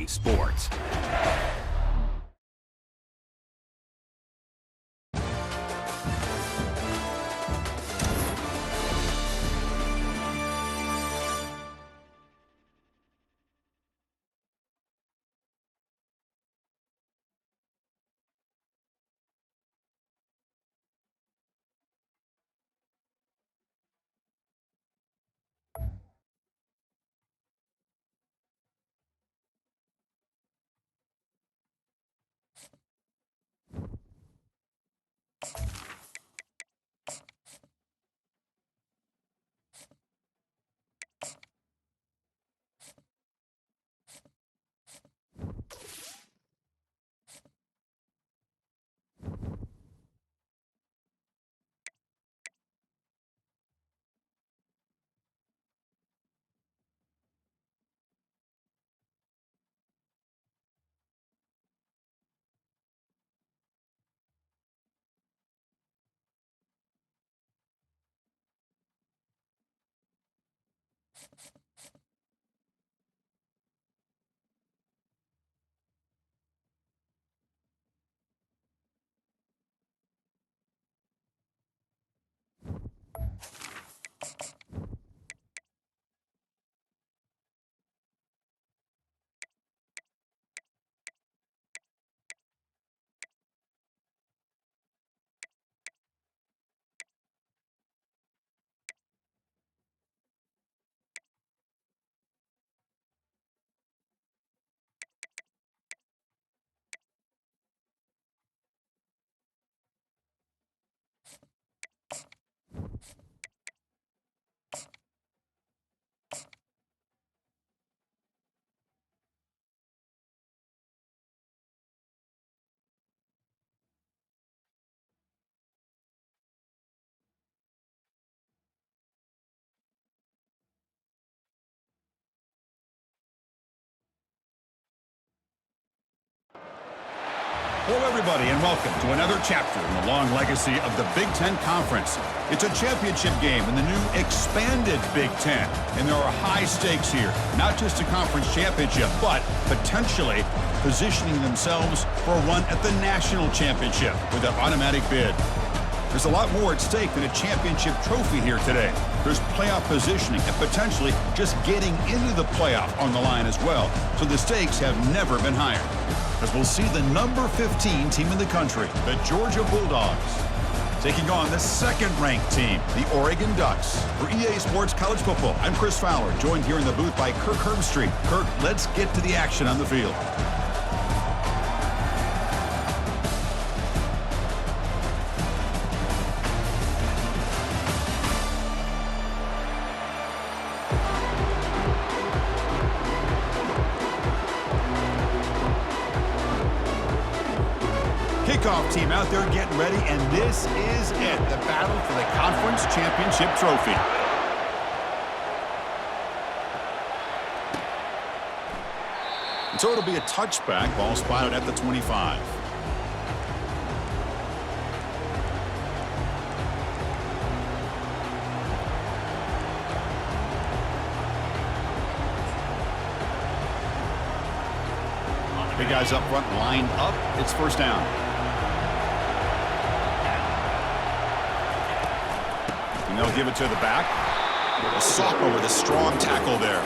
Sports. Hello, everybody, and welcome to another chapter in the long legacy of the Big Ten Conference. It's a championship game in the new expanded Big Ten, and there are high stakes here, not just a conference championship, but potentially positioning themselves for a run at the national championship with an automatic bid. There's a lot more at stake than a championship trophy here today. There's playoff positioning and potentially just getting into the playoff on the line as well, so the stakes have never been higher. As we'll see the number 15 team in the country, the Georgia Bulldogs, taking on the second-ranked team, the Oregon Ducks. For EA Sports College Football, I'm Chris Fowler, joined here in the booth by Kirk Herbstreit. Kirk, let's get to the action on the field. Kickoff team out there getting ready, and this is it, the battle for the conference championship trophy. So it'll be a touchback, ball spotted at the 25. Big guys up front lined up. It's first down. And they'll give it to the back. A sophomore with a strong tackle there.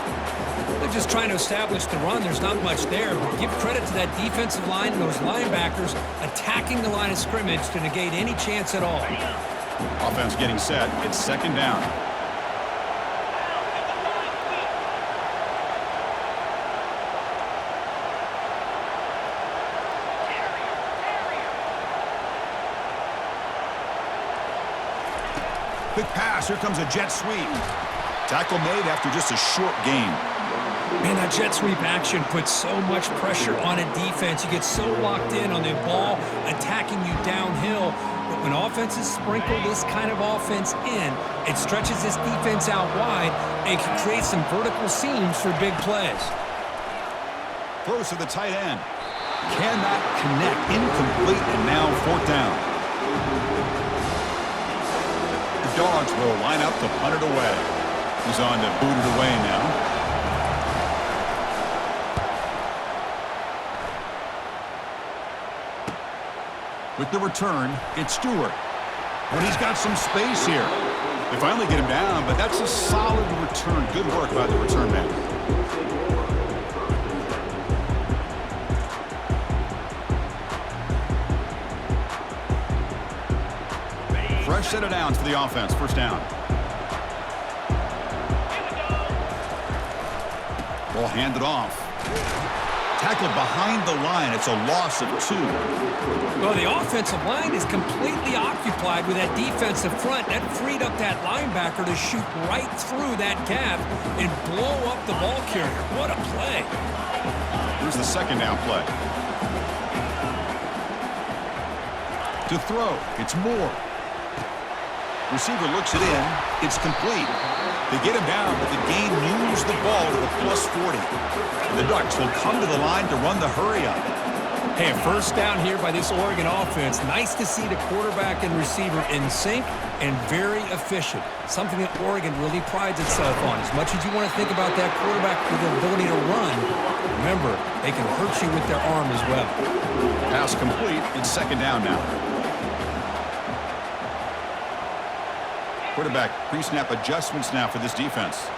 They're just trying to establish the run. There's not much there. But give credit to that defensive line and those linebackers attacking the line of scrimmage to negate any chance at all. Offense getting set. It's second down. Quick pass. Here comes a jet sweep. Tackle made after just a short gain. Man, that jet sweep action puts so much pressure on a defense. You get so locked in on the ball attacking you downhill. But when offenses sprinkle this kind of offense in, it stretches this defense out wide and can create some vertical seams for big plays. Throws to the tight end. Cannot connect. Incomplete, and now fourth down. The Dogs will line up to punt it away. He's on to boot it away now. With the return, it's Stewart. But he's got some space here. They finally get him down, but that's a solid return. Good work by the return man. Fresh set of downs for the offense. First down. Ball handed off. Tackled behind the line. It's a loss of 2. Well, the offensive line is completely occupied with that defensive front. That freed up that linebacker to shoot right through that gap and blow up the ball carrier. What a play. Here's the second down play. To throw, it's Moore. Receiver looks it in. It's complete. They get him down, but the game moves the ball to the +40. And the Ducks will come to the line to run the hurry-up. Hey, a first down here by this Oregon offense. Nice to see the quarterback and receiver in sync and very efficient. Something that Oregon really prides itself on. As much as you want to think about that quarterback with the ability to run, remember, they can hurt you with their arm as well. Pass complete. It's second down now. Quarterback pre-snap adjustments now for this defense.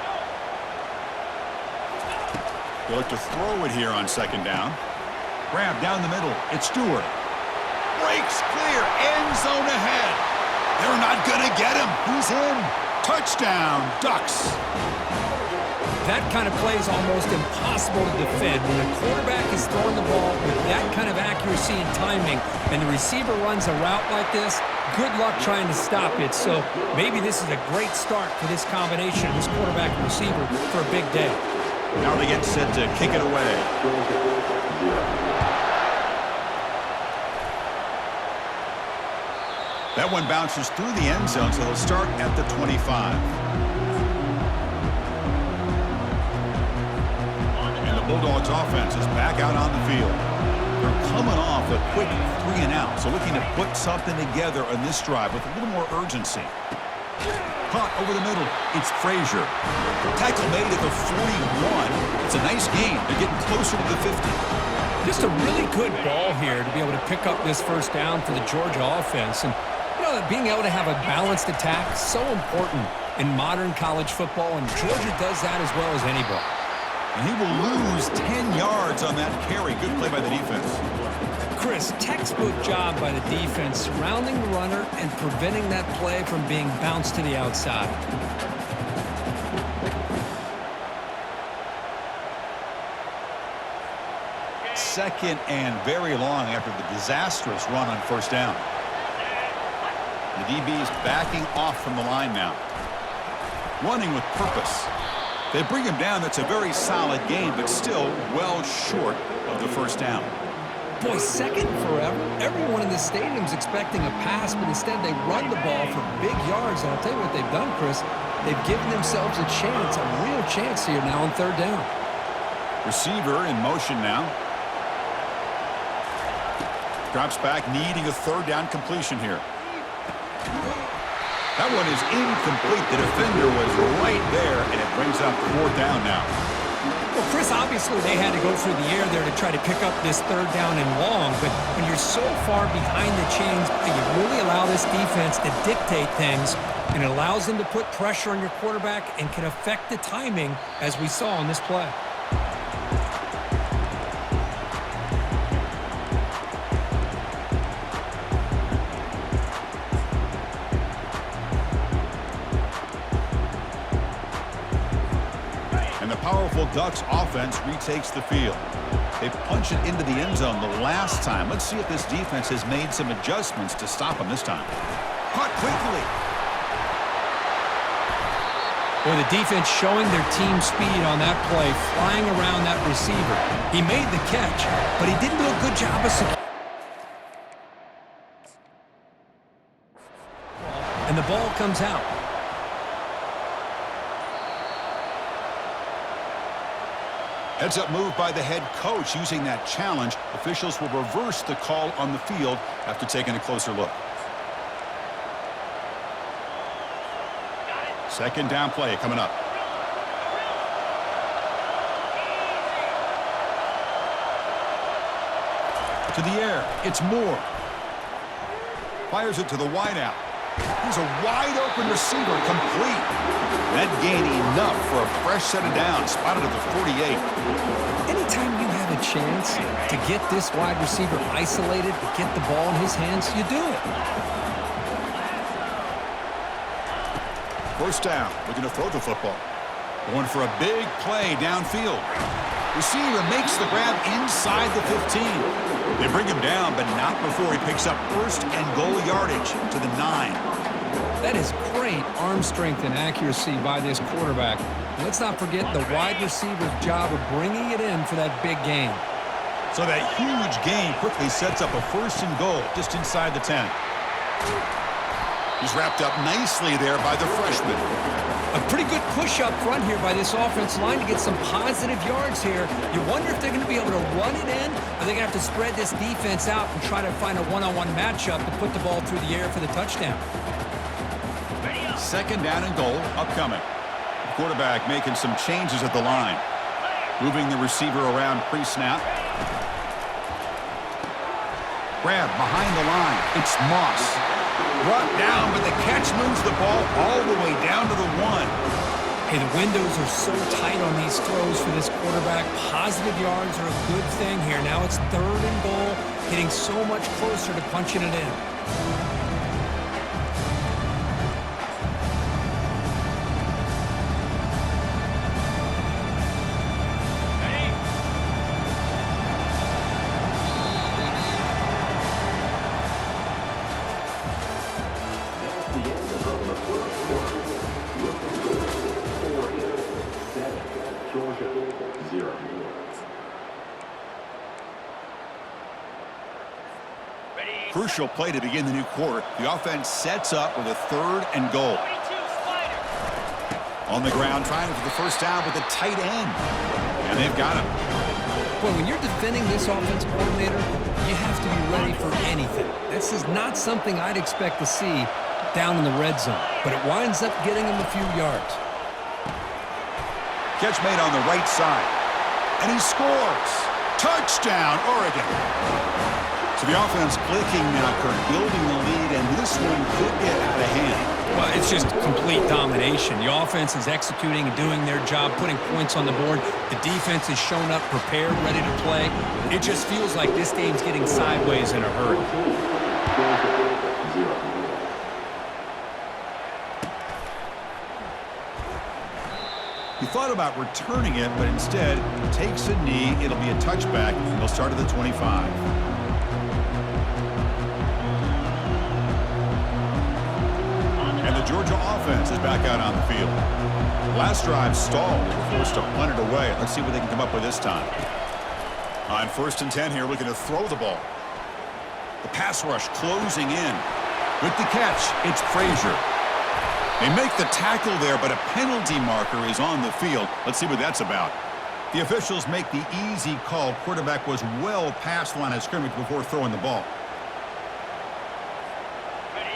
They look to throw it here on second down. Grab down the middle. It's Stewart. Breaks clear. End zone ahead. They're not going to get him. He's in. Touchdown, Ducks. That kind of play is almost impossible to defend. When the quarterback is throwing the ball with that kind of accuracy and timing, and the receiver runs a route like this, good luck trying to stop it. So maybe this is a great start for this combination, this quarterback and receiver, for a big day. Now they get set to kick it away. That one bounces through the end zone, so they'll start at the 25. And the Bulldogs offense is back out on the field. They're coming off a quick 3 and out, so looking to put something together on this drive with a little more urgency. Caught over the middle. It's Frazier. Tackle made at the 41. It's a nice game. They're getting closer to the 50. Just a really good ball here to be able to pick up this first down for the Georgia offense. And, you know, being able to have a balanced attack is so important in modern college football, and Georgia does that as well as anybody. And he will lose 10 yards on that carry. Good play by the defense. Chris, textbook job by the defense, surrounding the runner and preventing that play from being bounced to the outside. Second and very long after the disastrous run on first down. The DB is backing off from the line now. Running with purpose. They bring him down. That's a very solid game, but still well short of the first down. Boy, second forever. Everyone in the stadium's expecting a pass, but instead they run the ball for big yards. And I'll tell you what they've done, Chris. They've given themselves a chance, a real chance here now on third down. Receiver in motion now. Drops back, needing a third down completion here. That one is incomplete. The defender was right there, and it brings up fourth down now. Well, Chris, obviously they had to go through the air there to try to pick up this third down and long, but when you're so far behind the chains, you really allow this defense to dictate things, and it allows them to put pressure on your quarterback and can affect the timing, as we saw on this play. Powerful Ducks offense retakes the field. They punch it into the end zone the last time. Let's see if this defense has made some adjustments to stop them this time. Caught quickly. Well, the defense showing their team speed on that play, flying around that receiver. He made the catch, but he didn't do a good job of securing. And the ball comes out. Heads-up move by the head coach using that challenge. Officials will reverse the call on the field after taking a closer look. Second down play coming up. To the air. It's Moore. Fires it to the wideout. He's a wide-open receiver, complete. That gained enough for a fresh set of downs, spotted at the 48. Anytime you have a chance to get this wide receiver isolated, to get the ball in his hands, you do it. First down, looking to throw the football. Going for a big play downfield. Receiver makes the grab inside the 15. They bring him down, but not before he picks up first and goal yardage to the 9. That is great arm strength and accuracy by this quarterback. And let's not forget the wide receiver's job of bringing it in for that big gain. So that huge gain quickly sets up a first and goal just inside the 10. He's wrapped up nicely there by the freshman. A pretty good push up front here by this offensive line to get some positive yards here. You wonder if they're going to be able to run it in, or they're going to have to spread this defense out and try to find a one-on-one matchup to put the ball through the air for the touchdown. Second down and goal upcoming. The quarterback making some changes at the line. Moving the receiver around pre-snap. Grab behind the line. It's Moss. Brought down, but the catch moves the ball all the way down to the 1. Hey, the windows are so tight on these throws for this quarterback. Positive yards are a good thing here. Now it's third and goal, getting so much closer to punching it in. Crucial play to begin the new quarter. The offense sets up with a third and goal. On the ground, trying for the first down with a tight end. And they've got him. Well, when you're defending this offensive coordinator, you have to be ready for anything. This is not something I'd expect to see down in the red zone, but it winds up getting him a few yards. Catch made on the right side. And he scores. Touchdown, Oregon. So the offense clicking now, Kurt, building the lead, and this one could get out of hand. Well, it's just complete domination. The offense is executing and doing their job, putting points on the board. The defense is shown up, prepared, ready to play. It just feels like this game's getting sideways in a hurry. He thought about returning it, but instead takes a knee. It'll be a touchback. They'll start at the 25. And the Georgia offense is back out on the field. Last drive stalled. They were forced to punt it away. Let's see what they can come up with this time. On first and 10 here, looking to throw the ball. The pass rush closing in. With the catch, it's Frazier. They make the tackle there, but a penalty marker is on the field. Let's see what that's about. The officials make the easy call. Quarterback was well past the line of scrimmage before throwing the ball.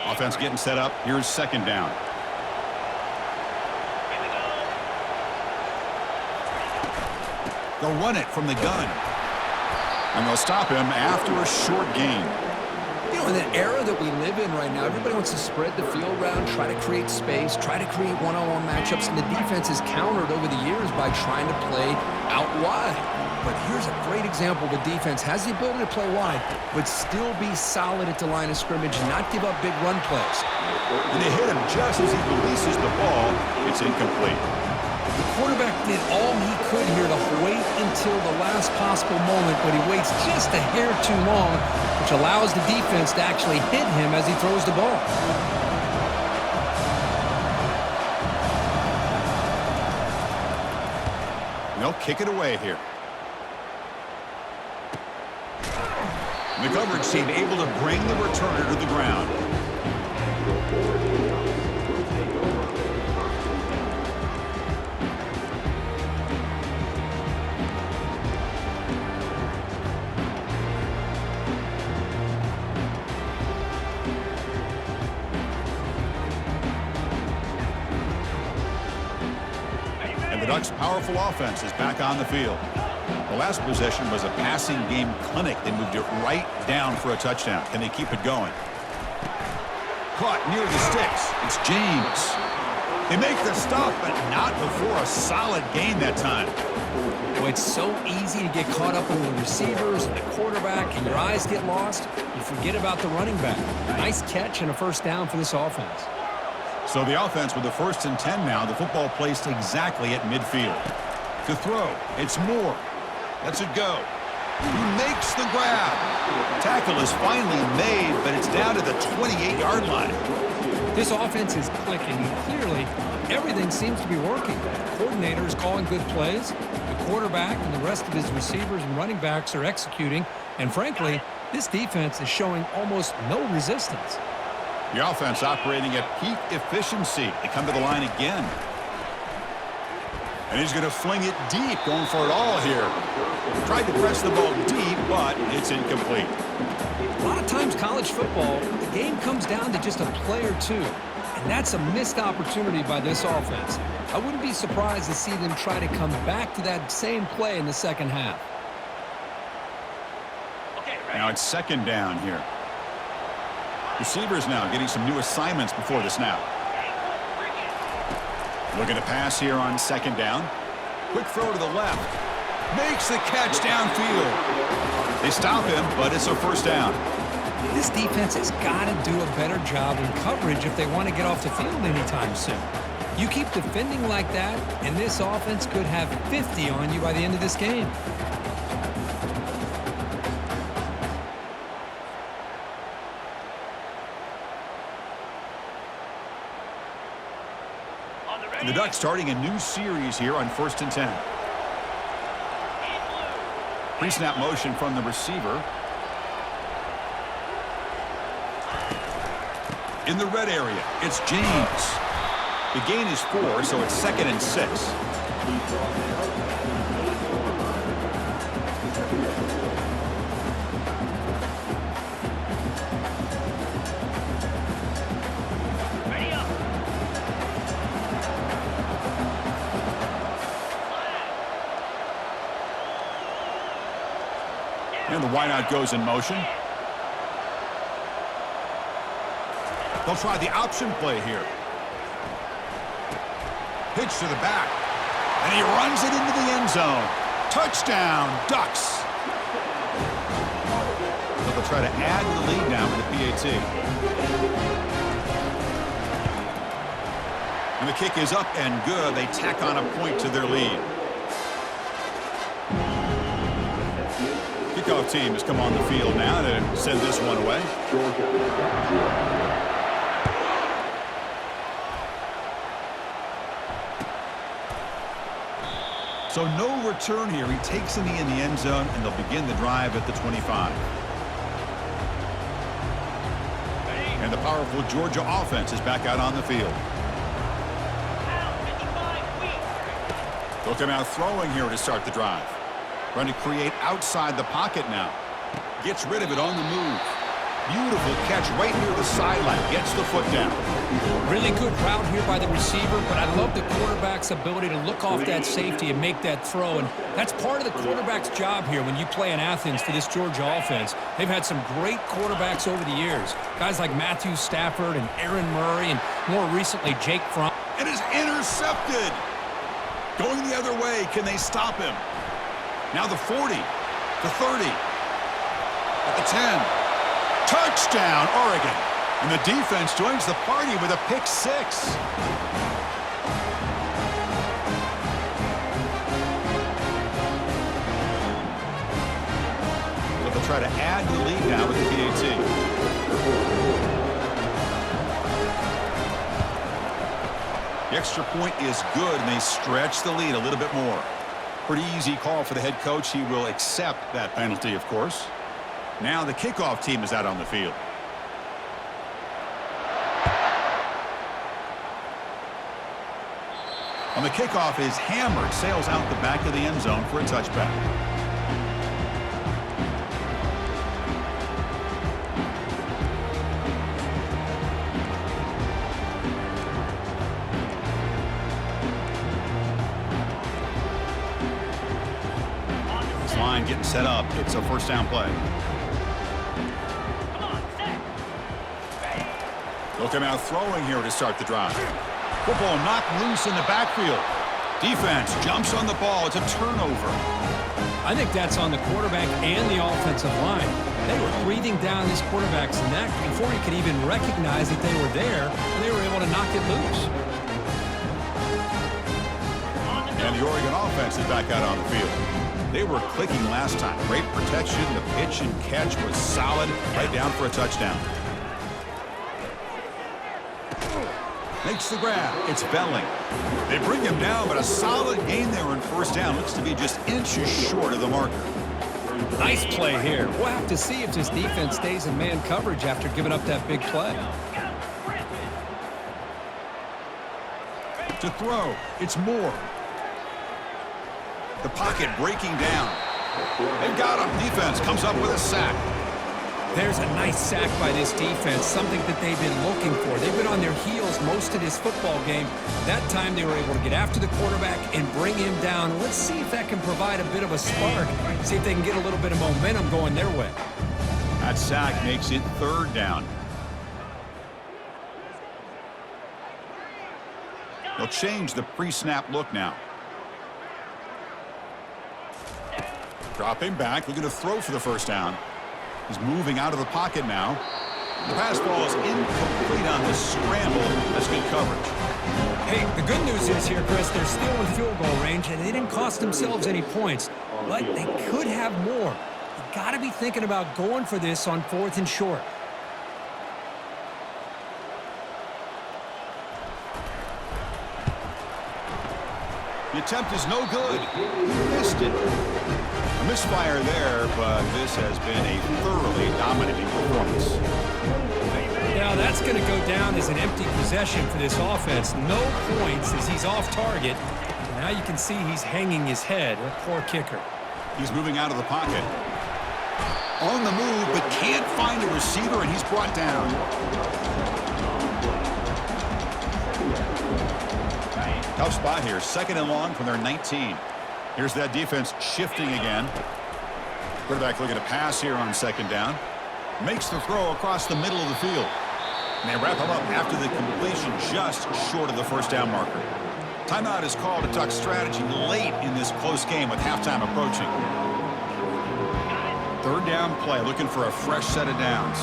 Offense getting set up. Here's second down. They'll run it from the gun. And they'll stop him after a short gain. You know, in the era that we live in right now, everybody wants to spread the field around, try to create space, try to create one-on-one matchups, and the defense is countered over the years by trying to play out wide. But here's a great example. The defense has the ability to play wide, but still be solid at the line of scrimmage and not give up big run plays. And they hit him just as he releases the ball. It's incomplete. The quarterback did all he could here to wait until the last possible moment, but he waits just a hair too long, which allows the defense to actually hit him as he throws the ball. They'll kick it away here. The coverage team able to bring the returner to the ground. And the Ducks' powerful offense is back on the field. The last possession was a passing game clinic. They moved it right down for a touchdown. Can they keep it going? Caught near the sticks. It's James. They make the stop, but not before a solid gain that time. Well, it's so easy to get caught up in the receivers and the quarterback, and your eyes get lost. You forget about the running back. Nice catch and a first down for this offense. So the offense with the 1st and 10 now. The football placed exactly at midfield. To throw, it's Moore. Lets it go. He makes the grab. Tackle is finally made, but it's down to the 28-yard line. This offense is clicking, and clearly everything seems to be working. The coordinator is calling good plays. The quarterback and the rest of his receivers and running backs are executing. And frankly, this defense is showing almost no resistance. The offense operating at peak efficiency. They come to the line again. And he's going to fling it deep, going for it all here. Tried to press the ball deep, but it's incomplete. A lot of times college football, the game comes down to just a play or two. And that's a missed opportunity by this offense. I wouldn't be surprised to see them try to come back to that same play in the second half. Now it's 2nd down here. Receivers now getting some new assignments before the snap. Looking to pass here on 2nd down. Quick throw to the left. Makes the catch downfield. They stop him, but it's a first down. This defense has got to do a better job in coverage if they want to get off the field anytime soon. You keep defending like that, and this offense could have 50 on you by the end of this game. And the Ducks starting a new series here on 1st and 10. Pre-snap motion from the receiver. In the red area, it's James. The gain is 4, so it's 2nd and 6. And the wideout goes in motion. They'll try the option play here. Pitch to the back. And he runs it into the end zone. Touchdown, Ducks. So they'll try to add to the lead now with the PAT. And the kick is up and good. They tack on a point to their lead. Kickoff team has come on the field now to send this one away. So no return here. He takes a knee in the end zone, and they'll begin the drive at the 25. And the powerful Georgia offense is back out on the field. They'll come out throwing here to start the drive. Trying to create outside the pocket now. Gets rid of it on the move. Beautiful catch right near the sideline. Gets the foot down. Really good route here by the receiver, but I love the quarterback's ability to look off that safety and make that throw. And that's part of the quarterback's job here when you play in Athens for this Georgia offense. They've had some great quarterbacks over the years. Guys like Matthew Stafford and Aaron Murray and more recently Jake Fromm. And is intercepted. Going the other way. Can they stop him? Now the 40, the 30, at the 10. Touchdown, Oregon. And the defense joins the party with a pick 6. So they'll try to add the lead now with the PAT. The extra point is good, and they stretch the lead a little bit more. Pretty easy call for the head coach. He will accept that penalty, of course. Now the kickoff team is out on the field. On the kickoff is hammered, sails out the back of the end zone for a touchback. This line getting set up. It's a first down play. They'll come out throwing here to start the drive. Football knocked loose in the backfield. Defense jumps on the ball. It's a turnover. I think that's on the quarterback and the offensive line. They were breathing down this quarterback's neck before he could even recognize that they were there, and they were able to knock it loose. And the Oregon offense is back out on the field. They were clicking last time. Great protection. The pitch and catch was solid. Right down for a touchdown. Makes the grab. It's Belling. They bring him down, but a solid gain there in first down. Looks to be just inches short of the marker. Nice play here. We'll have to see if this defense stays in man coverage after giving up that big play. To throw, it's Moore. The pocket breaking down. They've got him. Defense comes up with a sack. There's a nice sack by this defense, something that they've been looking for. They've been on their heels most of this football game. That time they were able to get after the quarterback and bring him down. Let's see if that can provide a bit of a spark. See if they can get a little bit of momentum going their way. That sack makes it third down. They'll change the pre-snap look now. Dropping back, looking to throw for the first down. He's moving out of the pocket now. The pass ball is incomplete on this scramble. That's good coverage. Hey, the good news is here, Chris, they're still in field goal range, and they didn't cost themselves any points. But they could have more. You got to be thinking about going for this on 4th and short. The attempt is no good. He missed it. A misfire there, but this has been a thoroughly dominating performance. Yeah, that's going to go down as an empty possession for this offense. No points as he's off target. And now you can see he's hanging his head. A poor kicker. He's moving out of the pocket. On the move, but can't find a receiver, and he's brought down. Tough spot here. 2nd and long from their 19. Here's that defense shifting again. Quarterback looking to pass here on 2nd down. Makes the throw across the middle of the field. And they wrap him up after the completion just short of the first down marker. Timeout is called to talk strategy late in this close game with halftime approaching. 3rd down play, looking for a fresh set of downs.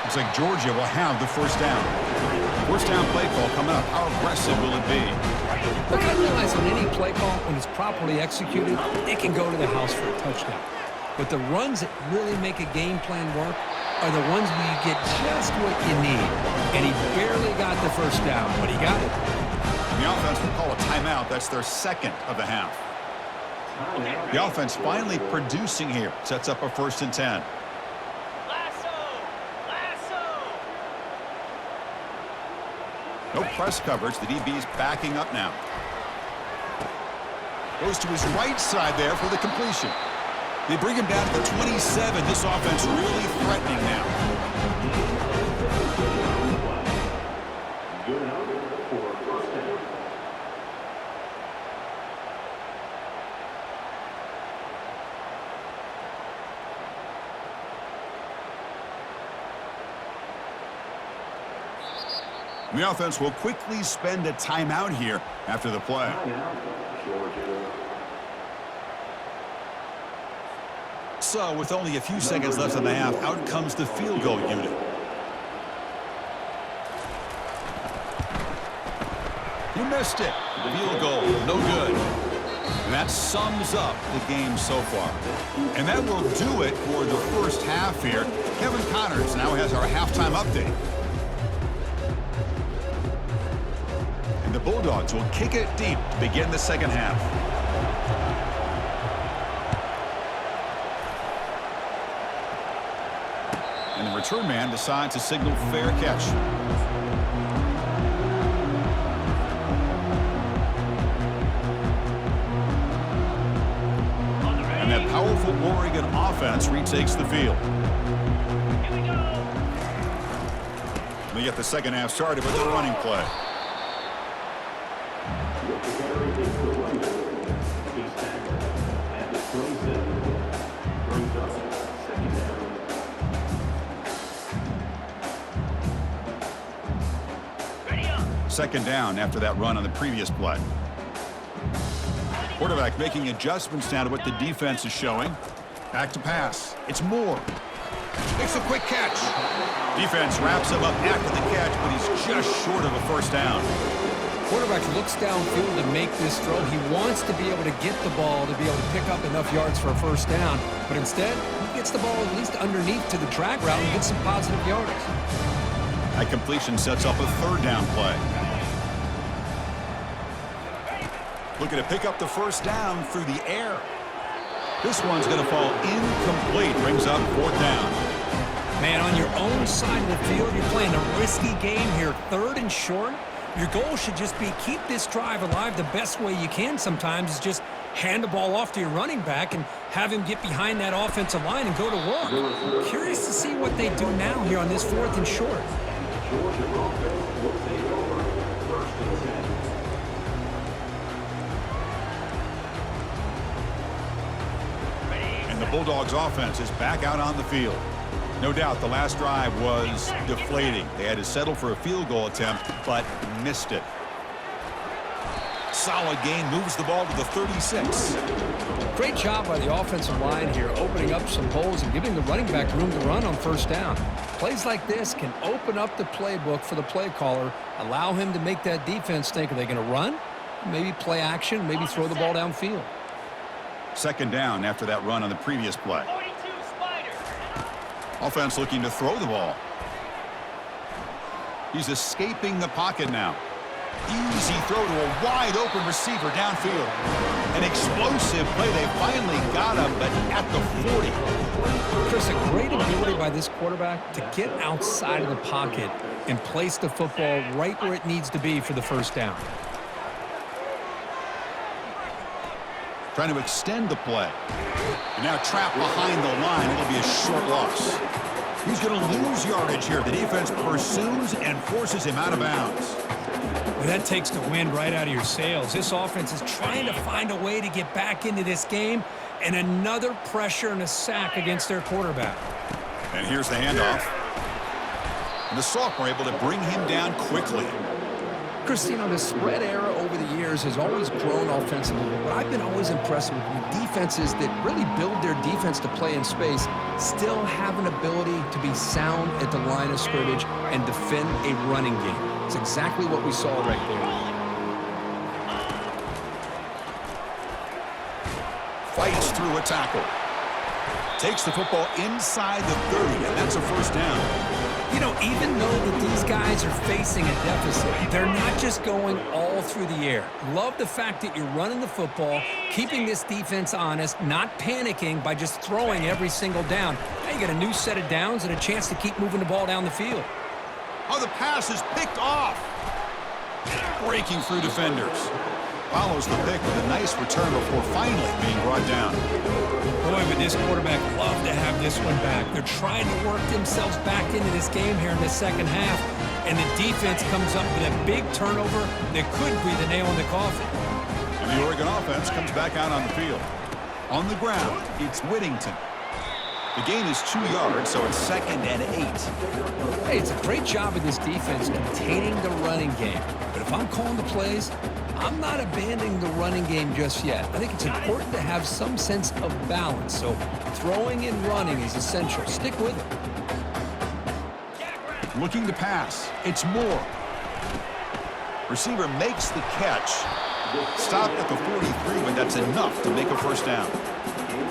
Looks like Georgia will have the first down. First down play call coming up. How aggressive will it be? Look, I realize on any play call, when it's properly executed, it can go to the house for a touchdown. But the runs that really make a game plan work are the ones where you get just what you need. And he barely got the first down, but he got it. The offense will call a timeout. That's their 2nd of the half. The offense finally producing here. Sets up a 1st and 10. No press coverage. The DB's backing up now. Goes to his right side there for the completion. They bring him down to the 27. This offense really threatening now. The offense will quickly spend a timeout here after the play. So, with only a few seconds left in the half, out comes the field goal unit. He missed it. Field goal, no good. And that sums up the game so far. And that will do it for the first half here. Kevin Connors now has our halftime update. And the Bulldogs will kick it deep to begin the second half. And the return man decides to signal fair catch. And that powerful Oregon offense retakes the field. We get the second half started with the running play. Second down after that run on the previous play. Quarterback making adjustments now to what the defense is showing. Back to pass. It's Moore. Makes a quick catch. Defense wraps him up after the catch, but he's just short of a first down. Quarterback looks downfield to make this throw. He wants to be able to get the ball to be able to pick up enough yards for a first down, but instead, he gets the ball at least underneath to the drag route and gets some positive yards. That completion sets up a third down play. Looking to pick up the first down through the air. This one's going to fall incomplete. Brings up fourth down. Man, on your own side of the field, you're playing a risky game here. Third and short. Your goal should just be keep this drive alive the best way you can sometimes is just hand the ball off to your running back and have him get behind that offensive line and go to work. Curious to see what they do now here on this fourth and short. And the Bulldogs offense is back out on the field. No doubt the last drive was deflating. They had to settle for a field goal attempt, but missed it. Solid gain, moves the ball to the 36. Great job by the offensive line here, opening up some holes and giving the running back room to run on first down. Plays like this can open up the playbook for the play caller, allow him to make that defense think, are they going to run? Maybe play action, maybe throw the ball downfield. Second down after that run on the previous play. Offense looking to throw the ball. He's escaping the pocket now. Easy throw to a wide-open receiver downfield. An explosive play. They finally got him, but at the 40. Chris, a great ability by this quarterback to get outside of the pocket and place the football right where it needs to be for the first down. Trying to extend the play. And now trapped behind the line. It'll be a short loss. He's going to lose yardage here. The defense pursues and forces him out of bounds. Well, that takes the wind right out of your sails. This offense is trying to find a way to get back into this game, and another pressure and a sack against their quarterback. And here's the handoff. And the sophomore able to bring him down quickly. Christine, the spread era over the years has always grown offensively, but I've been always impressed with defenses that really build their defense to play in space, still have an ability to be sound at the line of scrimmage and defend a running game. It's exactly what we saw right there. Fights through a tackle. Takes the football inside the 30, and that's a first down. You know, even though that these guys are facing a deficit, they're not just going all through the air. Love the fact that you're running the football, keeping this defense honest, not panicking by just throwing every single down. Now you got a new set of downs and a chance to keep moving the ball down the field. Oh, the pass is picked off. Breaking through defenders. Follows the pick with a nice return before finally being brought down. Boy, would this quarterback love to have this one back. They're trying to work themselves back into this game here in the second half, and the defense comes up with a big turnover that could be the nail in the coffin. And the Oregon offense comes back out on the field. On the ground, it's Whittington. The gain is 2 yards, so it's 2nd and 8. Hey, it's a great job of this defense containing the running game. But if I'm calling the plays, I'm not abandoning the running game just yet. I think it's important to have some sense of balance. So throwing and running is essential. Stick with it. Looking to pass. It's Moore. Receiver makes the catch. Stopped at the 43, but that's enough to make a first down.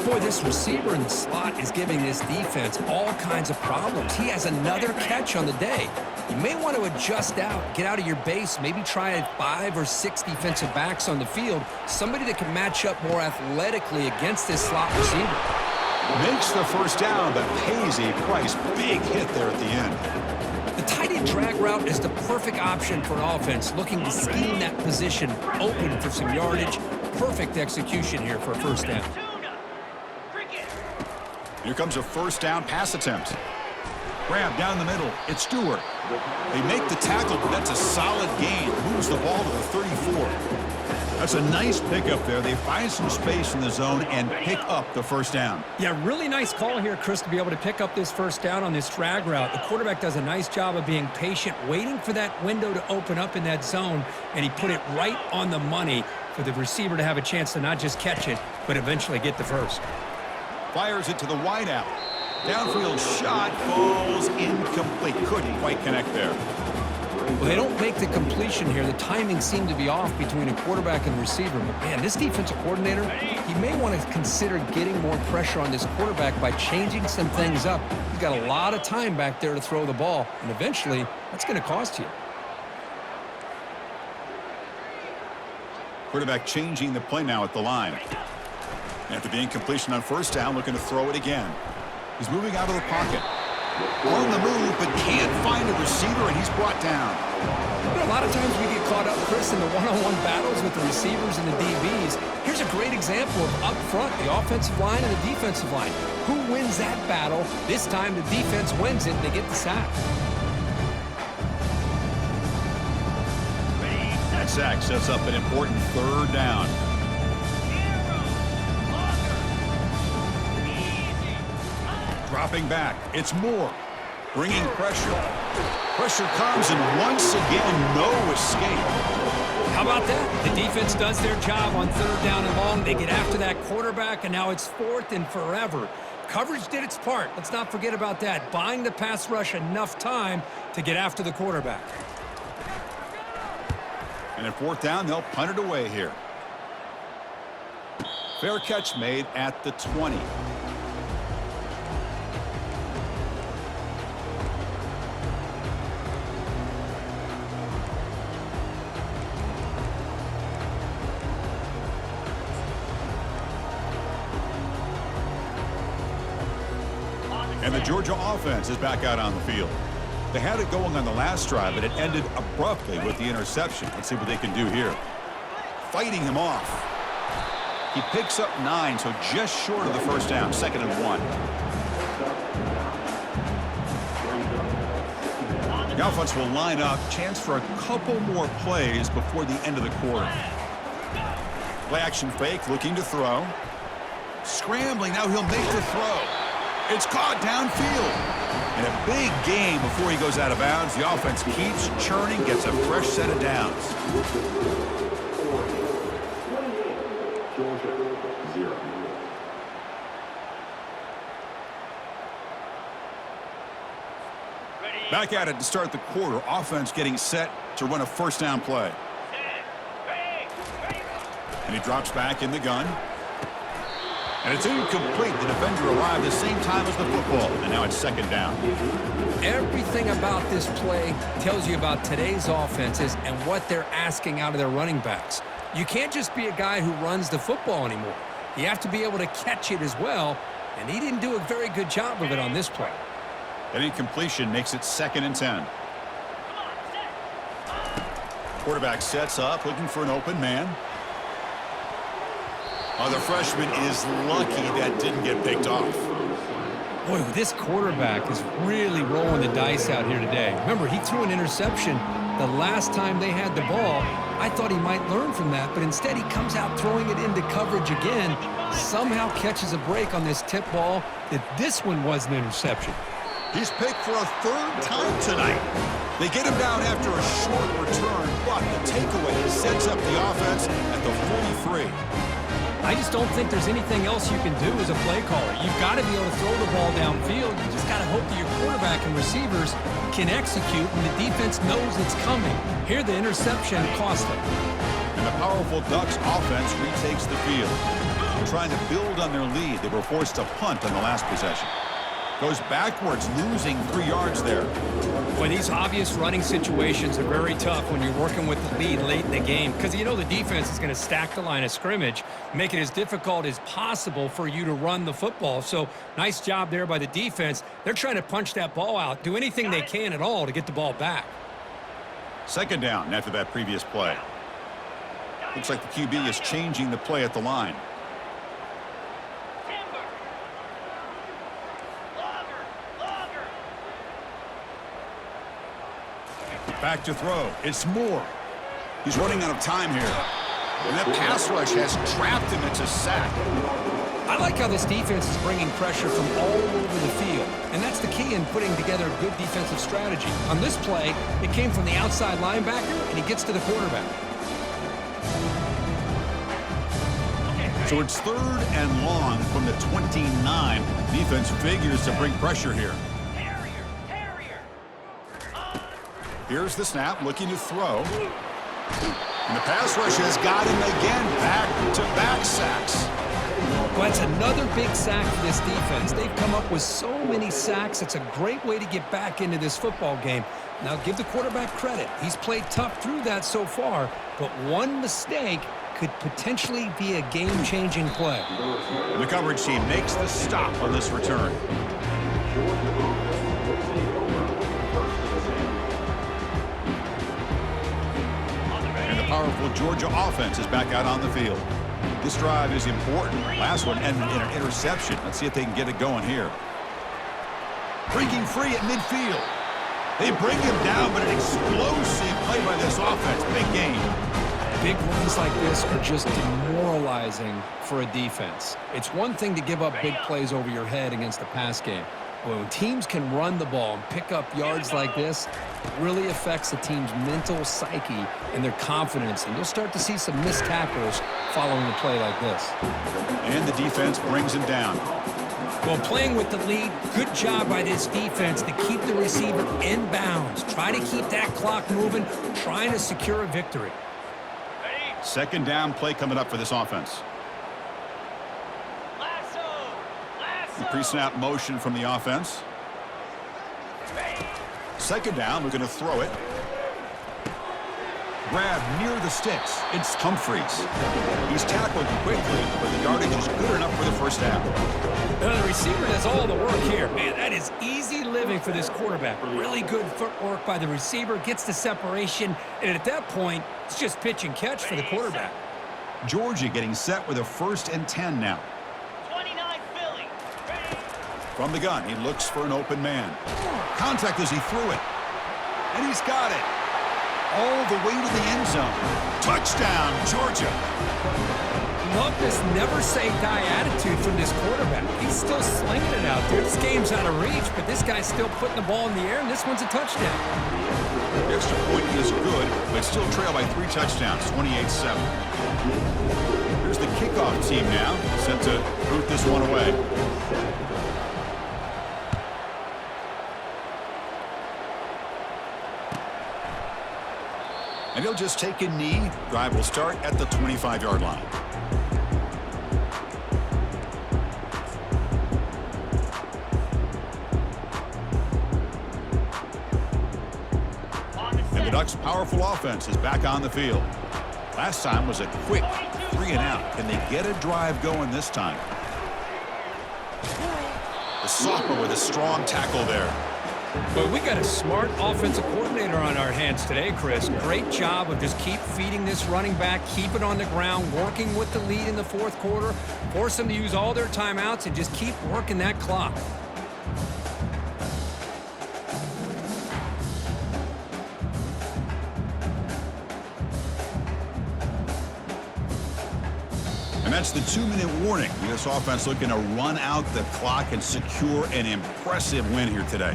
Boy, this receiver in the slot is giving this defense all kinds of problems. He has another catch on the day. You may want to adjust out, get out of your base, maybe try 5 or 6 defensive backs on the field, somebody that can match up more athletically against this slot receiver. Makes the first down, but pays a price. Big hit there at the end. The tight end drag route is the perfect option for an offense looking to scheme that position open for some yardage. Perfect execution here for a first down. Here comes a first down pass attempt. Grab down the middle. It's Stewart. They make the tackle, but that's a solid gain. Moves the ball to the 34. That's a nice pickup there. They find some space in the zone and pick up the first down. Yeah, really nice call here, Chris, to be able to pick up this first down on this drag route. The quarterback does a nice job of being patient, waiting for that window to open up in that zone, and he put it right on the money for the receiver to have a chance to not just catch it, but eventually get the first. Fires it to the wideout. Downfield shot falls incomplete. Couldn't quite connect there. Well, they don't make the completion here. The timing seemed to be off between a quarterback and receiver. But, man, this defensive coordinator, he may want to consider getting more pressure on this quarterback by changing some things up. He's got a lot of time back there to throw the ball, and eventually that's going to cost you. Quarterback changing the play now at the line. After the incompletion on first down, looking to throw it again. He's moving out of the pocket. On the move, but can't find a receiver, and he's brought down. You know, a lot of times we get caught up, Chris, in the one-on-one battles with the receivers and the DBs. Here's a great example of up front, the offensive line and the defensive line. Who wins that battle? This time the defense wins it, and they get the sack. That sack sets up an important third down. Dropping back, it's Moore. Bringing pressure. Pressure comes, and once again, no escape. How about that? The defense does their job on third down and long. They get after that quarterback, and now it's fourth and forever. Coverage did its part. Let's not forget about that. Buying the pass rush enough time to get after the quarterback. And at fourth down, they'll punt it away here. Fair catch made at the 20. And the Georgia offense is back out on the field. They had it going on the last drive, but it ended abruptly with the interception. Let's see what they can do here. Fighting them off. He picks up 9, so just short of the first down, 2nd and 1. The offense will line up. Chance for a couple more plays before the end of the quarter. Play action fake, looking to throw. Scrambling, now he'll make the throw. It's caught downfield. And a big game before he goes out of bounds. The offense keeps churning, gets a fresh set of downs. Back at it to start the quarter. Offense getting set to run a first down play. And he drops back in the gun. And it's incomplete. The defender arrived the same time as the football. And now it's 2nd down. Everything about this play tells you about today's offenses and what they're asking out of their running backs. You can't just be a guy who runs the football anymore. You have to be able to catch it as well. And he didn't do a very good job of it on this play. That incompletion makes it 2nd and 10. Quarterback sets up, looking for an open man. Oh, the freshman is lucky that didn't get picked off. Boy, this quarterback is really rolling the dice out here today. Remember, he threw an interception the last time they had the ball. I thought he might learn from that, but instead he comes out throwing it into coverage again, somehow catches a break on this tip ball that this one was an interception. He's picked for a 3rd time tonight. They get him down after a short return, but the takeaway sets up the offense at the 43. I just don't think there's anything else you can do as a play caller. You've got to be able to throw the ball downfield. You just got to hope that your quarterback and receivers can execute when the defense knows it's coming. Here, the interception cost them. And the powerful Ducks offense retakes the field. Trying to build on their lead, they were forced to punt on the last possession. Goes backwards, losing 3 yards there. Boy, these obvious running situations are very tough when you're working with the lead late in the game because you know the defense is going to stack the line of scrimmage, make it as difficult as possible for you to run the football. So nice job there by the defense. They're trying to punch that ball out, do anything they can at all to get the ball back. 2nd down after that previous play. Looks like the QB is changing the play at the line. Back to throw. It's Moore. He's running out of time here. And that pass rush has trapped him into sack. I like how this defense is bringing pressure from all over the field, and that's the key in putting together a good defensive strategy. On this play, it came from the outside linebacker, and he gets to the quarterback. So it's 3rd and long from the 29. Defense figures to bring pressure here. Here's the snap, looking to throw. And the pass rush has got him again. Back-to-back sacks. Well, that's another big sack for this defense. They've come up with so many sacks. It's a great way to get back into this football game. Now, give the quarterback credit. He's played tough through that so far, but one mistake could potentially be a game-changing play. And the coverage team makes the stop on this return. And the powerful Georgia offense is back out on the field. This drive is important. Last one ended in an interception. Let's see if they can get it going here. Breaking free at midfield. They bring him down, but an explosive play by this offense. Big game. Big runs like this are just demoralizing for a defense. It's one thing to give up big plays over your head against the pass game. But when teams can run the ball and pick up yards like this, it really affects the team's mental psyche and their confidence. And you'll start to see some missed tackles following a play like this. And the defense brings him down. Well, playing with the lead, good job by this defense to keep the receiver in bounds. Try to keep that clock moving, trying to secure a victory. 2nd down play coming up for this offense. The pre-snap motion from the offense. 2nd down, we're going to throw it. Grab near the sticks. It's Humphries. He's tackled quickly, but the yardage is good enough for the first down. The receiver does all the work here. Man, that is easy living for this quarterback. Really good footwork by the receiver, gets the separation, and at that point, it's just pitch and catch for the quarterback. Georgia getting set with a 1st and 10 now. 29 Philly. From the gun, he looks for an open man. Contact as he threw it. And he's got it. All the way to the end zone. Touchdown, Georgia. Love this never-say-die attitude from this quarterback. He's still slinging it out there. This game's out of reach, but this guy's still putting the ball in the air, and this one's a touchdown. The extra point is good, but still trail by 3 touchdowns, 28-7. Here's the kickoff team now, set to boot this one away. And he'll just take a knee. Drive will start at the 25-yard line. And the Ducks' powerful offense is back on the field. Last time was a quick 3-and-out. Can they get a drive going this time? The sophomore with a strong tackle there. But we got a smart offensive coordinator on our hands today, Chris. Great job of just keep feeding this running back, keep it on the ground, working with the lead in the 4th quarter, force them to use all their timeouts, and just keep working that clock. And that's the 2-minute warning. This offense looking to run out the clock and secure an impressive win here today.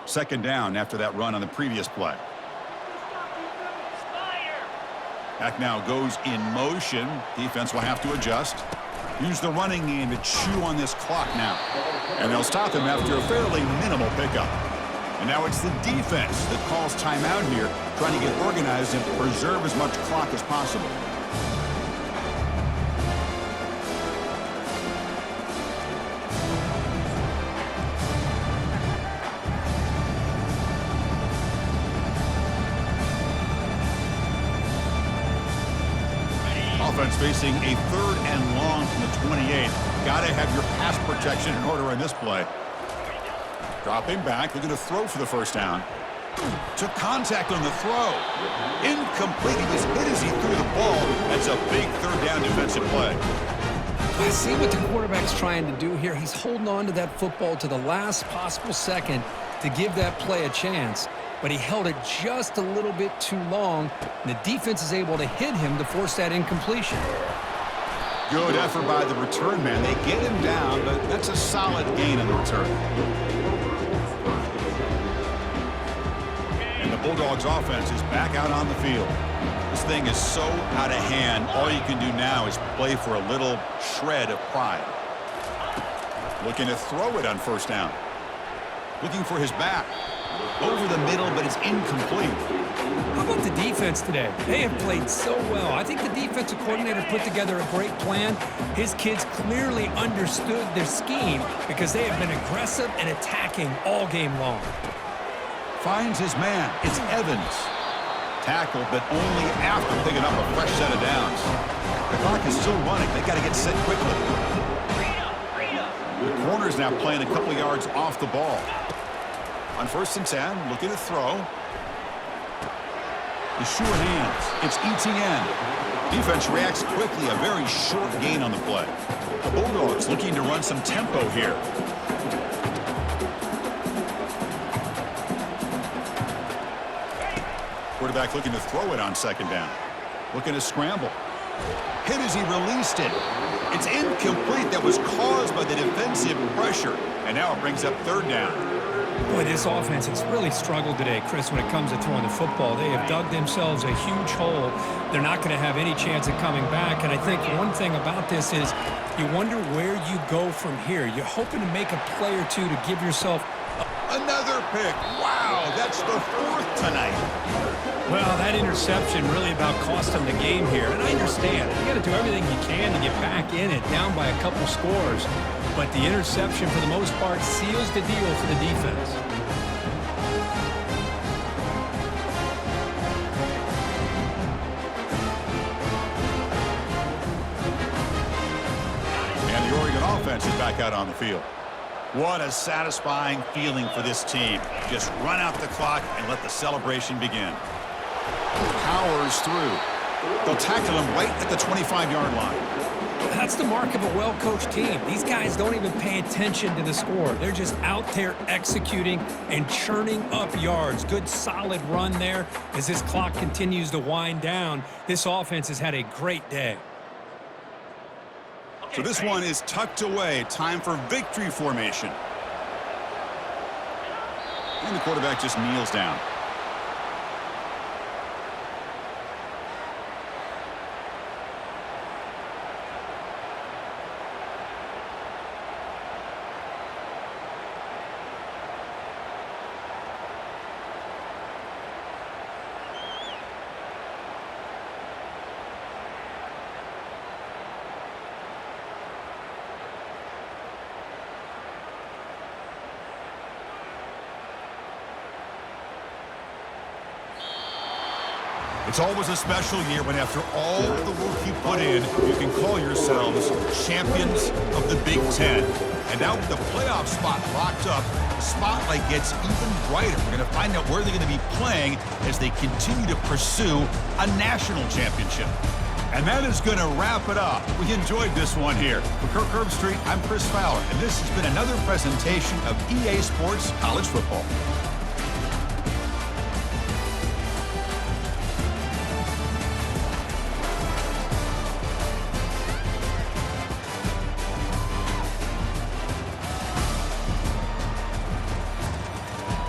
2nd down after that run on the previous play. Back now goes in motion. Defense will have to adjust. Use the running game to chew on this clock now. And they'll stop him after a fairly minimal pickup. And now it's the defense that calls timeout here, trying to get organized and preserve as much clock as possible. Offense facing a 3rd and long from the 28. Got to have your pass protection in order on this play. Dropping back, looking to throw for the 1st down. Took contact on the throw. Incomplete. He was hit as he threw the ball. That's a big 3rd down defensive play. I see what the quarterback's trying to do here. He's holding on to that football to the last possible second to give that play a chance. but he held it just a little bit too long, and the defense is able to hit him to force that incompletion. Good effort by the return man. They get him down, but that's a solid gain in the return. And the Bulldogs offense is back out on the field. This thing is so out of hand, all you can do now is play for a little shred of pride. Looking to throw it on first down. Looking for his back. Over the middle, but it's incomplete. How about the defense today? They have played so well. I think the defensive coordinator put together a great plan. His kids clearly understood their scheme because they have been aggressive and attacking all game long. Finds his man. It's Evans. Tackled, but only after picking up a fresh set of downs. The clock is still running. They got to get set quickly. The corner's now playing a couple yards off the ball. On first and 10, looking to throw. The sure hands. It's Etienne. Defense reacts quickly. A very short gain on the play. The Bulldogs looking to run some tempo here. Quarterback looking to throw it on second down. Looking to scramble. Hit as he released it. It's incomplete. That was caused by the defensive pressure. And now it brings up third down. Boy, this offense has really struggled today, Chris, when it comes to throwing the football. They have dug themselves a huge hole. They're not going to have any chance of coming back. And I think one thing about this is you wonder where you go from here. You're hoping to make a play or two to give yourself another pick. Wow, that's the fourth tonight. Well, that interception really about cost them the game here. And I understand. You got to do everything you can to get back in it, down by a couple scores. But the interception, for the most part, seals the deal for the defense. And the Oregon offense is back out on the field. What a satisfying feeling for this team. Just run out the clock and let the celebration begin. Powers through. They'll tackle him right at the 25-yard line. That's the mark of a well-coached team. These guys don't even pay attention to the score. They're just out there executing and churning up yards. Good, solid run there. As this clock continues to wind down, this offense has had a great day. So this one is tucked away. Time for victory formation. And the quarterback just kneels down. It's always a special year when after all the work you put in, you can call yourselves champions of the Big Ten. And now with the playoff spot locked up, the spotlight gets even brighter. We're going to find out where they're going to be playing as they continue to pursue a national championship. And that is going to wrap it up. We enjoyed this one here. For Kirk Herbstreit, I'm Chris Fowler, and this has been another presentation of EA Sports College Football.